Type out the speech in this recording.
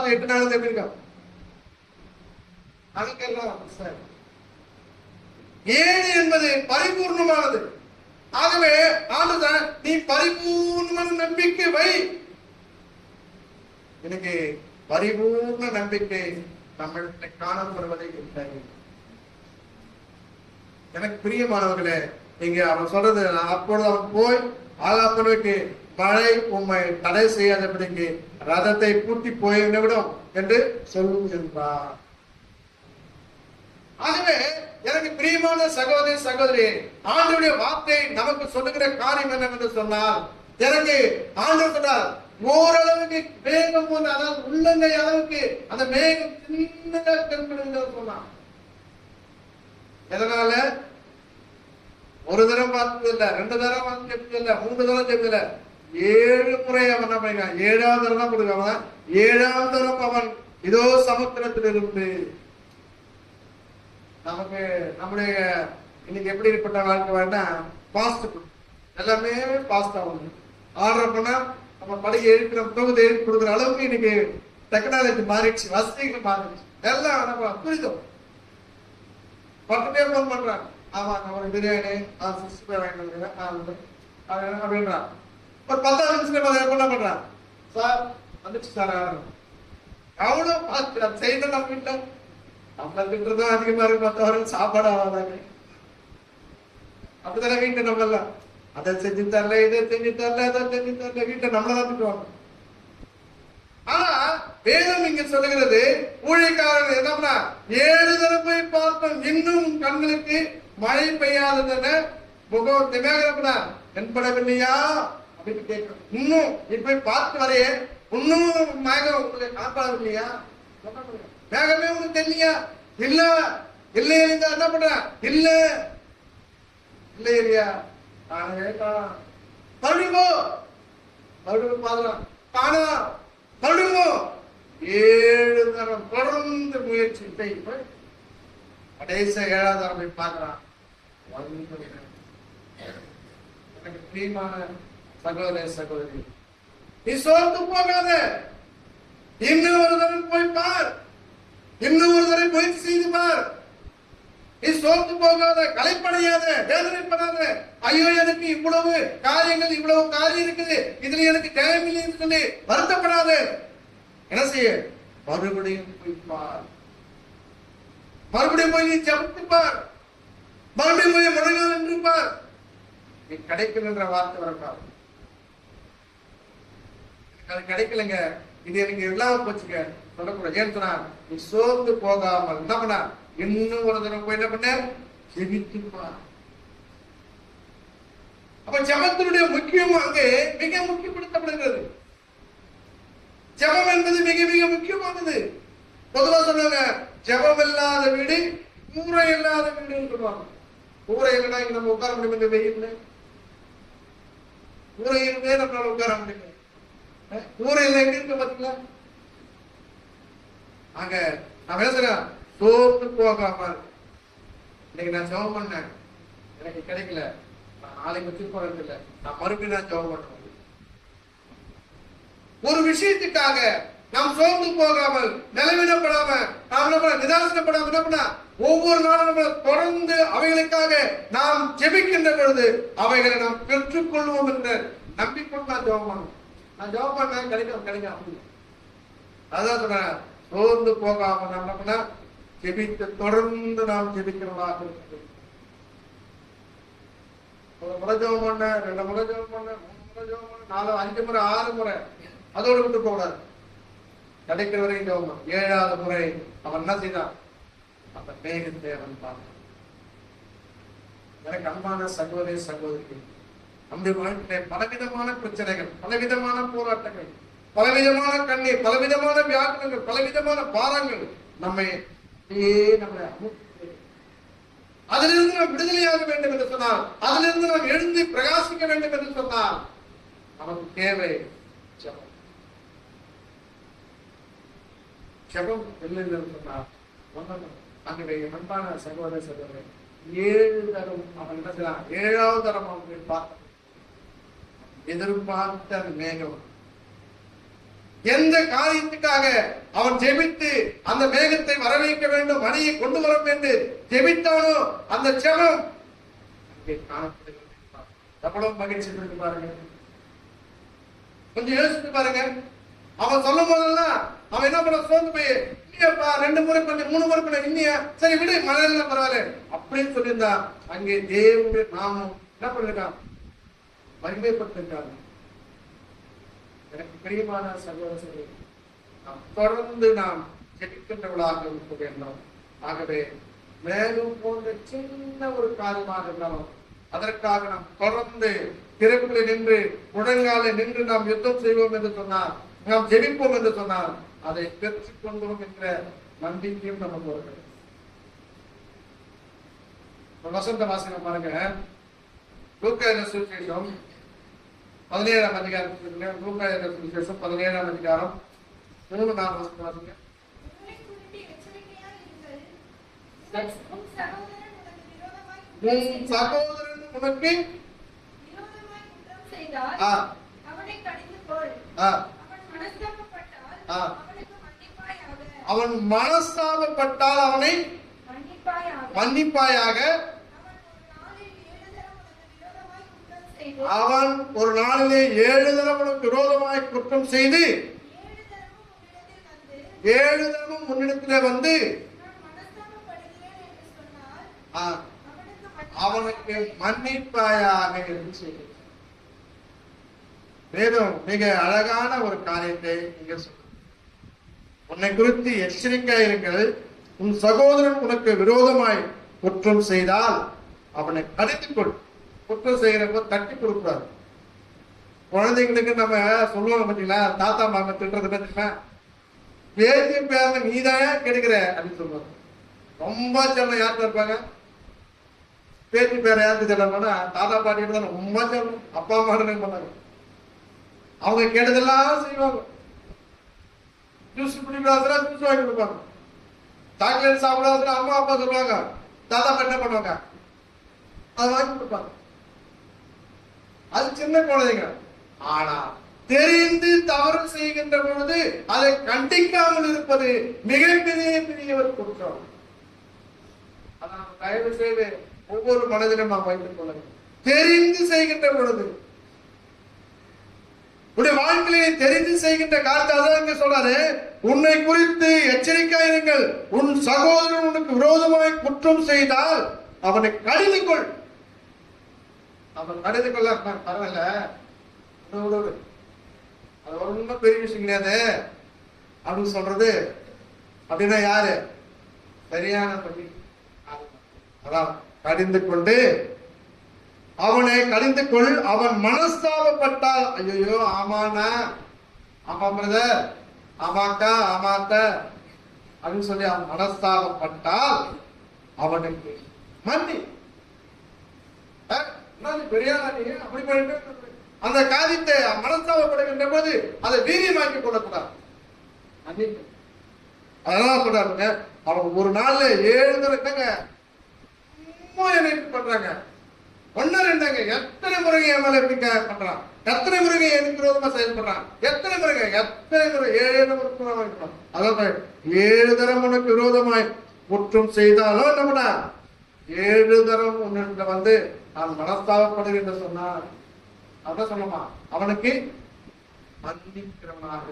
பாருங்க 8 நாள் எப்படி இருக்கா அதுக்கெல்லாம் 7 என்பது பரிபூர்ணமானது. ஆகவே ஆண்டுதான் நீ பரிபூர்ணமான நம்பிக்கை வை. எனக்கு பரிபூர்ண நம்பிக்கை நம்மளுக்கு காணப்படுவதை இல்லை. எனக்கு பிரியமானவர்களே, இங்க அவன் சொல்றது, அப்பொழுது அவன் போய் ஆகாப்பனுக்கு மழை உம்மை தடை செய்யாதபடிக்கு ரதத்தை பூட்டி போய்விடும் என்று சொல்லும் என்றார். ஆகவே எனக்கு பிரியமான சகோதரி சகோதரி, ஆண்டவருடைய வார்த்தை நமக்கு சொல்லுகிற காரியம் என்னவென்று சொன்னால், எனக்கு ஆண்டவர் சொன்னார் ஓரளவுக்கு மேகம் போன்ற, அதாவது உள்ளங்கை அளவுக்கு அந்த மேகம் சின்னதாக தென்படுகிறது சொன்னான். எதனால? ஒரு தரம் பார்த்தது இல்ல, 2 தரம் பார்த்தது இல்ல, 3 தரம் செஞ்சதில்ல, 7 முறை அவன் என்ன பண்ணினான். 7ஆவது தரம் தான் கொடுக்காம 7ஆவது தரம் அவன் இதோ சமுத்திரத்தில் இருந்து. நமக்கு நம்முடைய இன்னைக்கு எப்படி ஏற்பட்ட வாழ்க்கை வேணா பாஸ்ட் எல்லாமே பாஸ்ட் ஆகும். ஆர்டர் பண்ணா நம்ம படகு எழுப்பி நம்ம தொகுதி எழுப்பி கொடுக்குற அளவுக்கு இன்னைக்கு டெக்னாலஜி மாறிடுச்சு, வசதிகள் மாறிடுச்சு. எல்லாம் நம்ம புரிதோம். 10 பேர் போன் பண்றாங்க, ஆமா நம்ம பிரியாணி 60 பேர் வாங்கிட்டு அப்படின்றான். ஒரு 10 நிமிஷம் என்ன பண்றான், சார் வந்துச்சு சார் அவ்வளவு பார்த்து செய்யணும். நம்ம வீட்டுல நம்மள திட்டுறதும் அதிகமா இருக்கு, மற்றவர்கள் சாப்பாடு ஆகாதாங்க. அப்படித்தானே வீட்டை நம்ம எல்லாம் அதை செஞ்சு தரல, இதை செஞ்சு தரல, அதை செஞ்சு தரல, வீட்டை நம்மளதான் திட்டுவாங்க. ஆனா வேதம் இங்க சொல்லுகிறது, ஊழியக்காரர்கள் என்ன 7 தடவை போய் பார்த்தோம், இன்னும் கண்களுக்கு மழை பெய்யாததுன்னு முகம் திமேகப்படா என்படவில்லையா அப்படின்னு கேட்கணும். இன்னும் இப்ப பார்த்து வரையே இன்னும் மேகம் உங்களுக்கு காப்பாடவில்லையா? மேகமே உங்களுக்கு தெரியலையா? இல்ல இல்ல என்ன பண்ற? இல்ல இல்ல இல்லையா? மறுபடியும் மறுபடியும் பாக்கலாம் காணா, மறுபடியும் 7 தரம் தொடர்ந்து முயற்சி கடைசி 7ஆவது தரம் போய் பார்க்கிறான். எனக்கு பிரியமான சகோதர சகோதரி, நீ சோர்ந்து போகாத, இன்னும் ஒரு தரம் போய் பார், இன்னும் ஒரு தடவை முயற்சி செய்து பார். நீ சோர்ந்து போகாத, கலைப்படையாத, வேதனைப்படாத. ஐயோ எனக்கு இவ்வளவு காரியங்கள், இவ்வளவு காரியம் இருக்குது, இதுல எனக்கு டைம் இல்லைன்னு சொல்லி வருத்தப்படாத. என்ன செய்ய? மறுபடியும் போய் பார், மறுபடியும் போய் நீ ஜபித்து பார், மறுபடியும் போய் முழங்கால் என்று பார். நீ கிடைக்கலன்ற வார்த்தை வரக்கூடாது. அது கிடைக்கலங்க, இது எனக்கு இல்லாம போச்சுங்க சொல்லக்கூடாது. ஏன்னு சொன்னா, நீ சோர்ந்து போகாமல் என்ன பண்ண, இன்னும் ஒரு தடவை போய் என்ன பண்ண, ஜெபித்துப்பா. அப்ப ஜெபத்தினுடைய முக்கியம் அங்கே மிக முக்கியப்படுத்தப்படுகிறது. ஜெபம் என்பது மிக மிக முக்கியமானது. பொதுவா சொன்னாங்க, ஜெபம் இல்லாத வீடு கூரை இல்லாத வீடுன்னு சொல்லுவாங்க. கூரை இல்லைன்னா இங்க நம்ம உட்கார முடியும், வெயில் கூரை இருந்தே நம்மளால உட்கார முடியும். கூரையில எங்க இருக்கு பாத்தீங்களா? அங்க நான் பேசுறேன், சோர்ந்து போகாமல். இன்னைக்கு நான் ஜெபம் பண்ணேன், எனக்கு கிடைக்கல, நான் நாளைக்கு வச்சு போறது இல்லை, நான் மறுபடியும் நான் ஜெபம் பண்ண முடியும். ஒரு விஷயத்துக்காக நாம் சோர்ந்து போகாமல், நிலவிடப்படாம, நாம் நிதாசனப்படாம என்ன பண்ண, ஒவ்வொரு நாளும் நம்ம தொடர்ந்து அவைகளுக்காக நாம் ஜெபிக்கின்ற பொழுது அவைகளை நாம் பெற்றுக்கொள்வோம் என்ற நம்பிக்கொண்டு நான் ஜெபம் பண்ணணும். நான் ஜெபம் பண்ண கிடைக்கும். அதான் சொல்றேன், சோர்ந்து போகாம நாம் என்ன பண்ண, ஜெபித்து தொடர்ந்து நாம் ஜெபிக்கிறவர்களாக இருக்கிறது. ஒரு முறை ஜெபம் பண்ண, 2 முறை ஜெபம் பண்ண, 3 முறை ஜெபம் பண்ண, 4 5 முறை 6 முறை அதோடு விட்டு போகக்கூடாது. கிடைக்கிற வரைக்கும் ஜெபம். 7ஆவது முறை அவன் என்ன செய்தான், அந்த மேகத்தை அவன் பார்த்தான். எனக்கு அன்பான சகோதரி சகோதரி, நம்முடைய வாழ்க்கையில பலவிதமான பிரச்சனைகள், பலவிதமான போராட்டங்கள், பலவிதமான கண்ணீர், பலவிதமான வியாக்குலங்கள், பலவிதமான பாரங்கள் நம்மை அதிலிருந்து நாம் விடுதலையாக வேண்டும் என்று சொன்னால், அதிலிருந்து நாம் எழுந்து பிரகாசிக்க வேண்டும் என்று சொன்னால் நமக்கு தேவை ஜெபம். ஜெபம் இல்லை என்று சொன்னால் அன்றைய அன்பான சகோதர சகோதரர் 7 தரம் அவன் என்ன செய்யலாம், 7ஆவது தரம் அவன் பார்த்த எதிர்பார்த்த மேகம் எந்த காரியத்துக்காக அவன் ஜெபித்து அந்த மேகத்தை வரவைக்க வேண்டும், மழையை கொண்டு வர வேண்டும் ஜெபித்தானோ அந்த ஜெபம் அங்கே காணப்படுகிறது. எவ்வளவு மகிழ்ச்சி இருக்கு பாருங்க. கொஞ்சம் யோசிச்சு பாருங்க. அவன் சொல்லும் போதெல்லாம் அவன் என்ன பண்ண, சோர்ந்து போய் இல்லையாப்பா 2 முறை பண்ணி 3 முறை பண்ண இல்லையா, சரி விடு மழையில பரவாயில்ல அப்படின்னு சொல்லியிருந்தா அங்கே தேவனுடைய நாமம் என்ன பண்ணிருக்கான், மகிமைப்பட்டிருக்காங்க. எனக்கு பிரியமான சகோதரர்களே, நாம் தொடர்ந்து நாம் ஜெபிக்கின்றவர்களாக இருக்க வேண்டும். ஆகவே மேலும் போன்ற சின்ன ஒரு காரியமாக இருந்தாலும் அதற்காக நாம் தொடர்ந்து திறப்பில் நின்று முழங்கால நின்று நாம் யுத்தம் செய்வோம் என்று சொன்னார், நாம் ஜெபிப்போம் என்று சொன்னார், அதை பெற்றுக் கொண்டோம் என்ற நம்பிக்கையும் நமக்கு வருகிறது. வசந்த வாசகம் பாருங்க, லூக்கா சுவிசேஷம் 17ஆம் அதிகாரம், லூக்கா சுவிசேஷம் 17ஆம் அதிகாரம் 3-4 வசனம் வாசிங்க. உன் சகோதரன் உனக்கு அவன் மனஸ்தாபப்பட்டால் அவனை மன்னிப்பாயாக. அவன் ஒரு நாளிலே 7 தரம் உனக்கு விரோதமாய் குற்றம் செய்து 7 தரமும் முன்னிடத்திலே வந்து அவனுக்கு மன்னிப்பாயாக என்று சொல்லுங்க. வேதம் மிக அழகான ஒரு காரியத்தை இங்க சொல்லுங்க. உன்னை குறித்து எச்சரிக்கையிருங்கள், உன் சகோதரன் உனக்கு விரோதமாய் குற்றம் செய்தால் அவனை கடித்துக்கொள். குற்றம் செய்யறப்ப தட்டி கொடுக்கூடாது. குழந்தைங்களுக்கு நம்ம சொல்லுவாங்க பார்த்தீங்களா, தாத்தா மாமா திட்டுறது பார்த்தீங்கன்னா, பேசி பேர நீதான் கிடைக்கிற அப்படின்னு சொல்லுவாங்க. ரொம்ப செல்லம் யார்கிட்ட இருப்பாங்க, பேச்சு பேர யாருக்கு செல்லணும்னா தாத்தா பாட்டிட்டு தான் ரொம்ப செல்லம். அப்பா அம்மா பண்ணாங்க, அவங்க கேட்டதெல்லாம் செய்வாங்க. ஜூஸ் குடிக்காதுன்னா ஜூஸ் வாங்கி கொடுப்பாங்க, சாக்லேட் சாப்பிடாதுன்னா அம்மா அப்பா சொல்லுவாங்க, தாத்தா என்ன பண்ணுவாங்க, அதை வாங்கி கொடுப்பாங்க. அது சின்ன குழந்தைங்க. ஆனா தெரிந்து தவறு செய்கின்ற பொழுது அதை கண்டிக்காமல் இருப்பது மிகப்பெரிய ஒரு குற்றம். அதான் தயவு செய்து ஒவ்வொரு மனதிலும் நாம் வைத்துக் கொள்ள வேண்டும். தெரிந்து செய்கின்ற பொழுது உடைய வாழ்க்கையை தெரிந்து செய்கின்ற காரியத்தை அதான் இங்க சொல்றாரு, உன்னை குறித்து எச்சரிக்கையிருங்கள், உன் சகோதரன் உனக்கு விரோதமாய் குற்றம் செய்தால் அவனை கடிந்து கொள். அவன் கடிந்து கொள்ள பரவாயில்ல, அது ஒன்றும் பெரிய விஷயம் கிடையாது அப்படின்னு சொல்றது அப்படின்னா யாரு சரியான பள்ளி. அதான் கடிந்து கொண்டு அவனை கடிந்து கொள். அவன் மனஸ்தாபப்பட்டால், ஐயோ ஆமாண்ணா, ஆமா பிரதர், ஆமாக்கா, ஆமாத்த அப்படின்னு சொல்லி அவன் மனஸ்தாபப்பட்டால் அவனுக்கு மன்னி. பெரிய அப்படி பண்ணிட்டு அந்த காரியத்தை மனஸ்தாபப்படுகின்ற போது அதை வீரியமாக்கி கொள்ளக்கூடாது. அதெல்லாம் சொல்றாருங்க, அவங்க ஒரு நாள்ல 7 தடவை பண்றாங்க, 1-2 எத்தனை முறைங்க என் மேல எப்படி பண்றான், எத்தனை முறைங்க எனக்கு விரோதமா செயல்படுறான், எத்தனை முறை 7 முறை. அதான் 7 தரம் உனக்கு விரோதமாய் குற்றம் செய்தாலும் என்ன பண்ண, 7 தரம் உன்னிட்ட வந்து நான் மனஸ்தாபப்படுகிறேன் சொன்னா அதான் சொல்லமா அவனுக்கு மன்னிக்கிறவனாக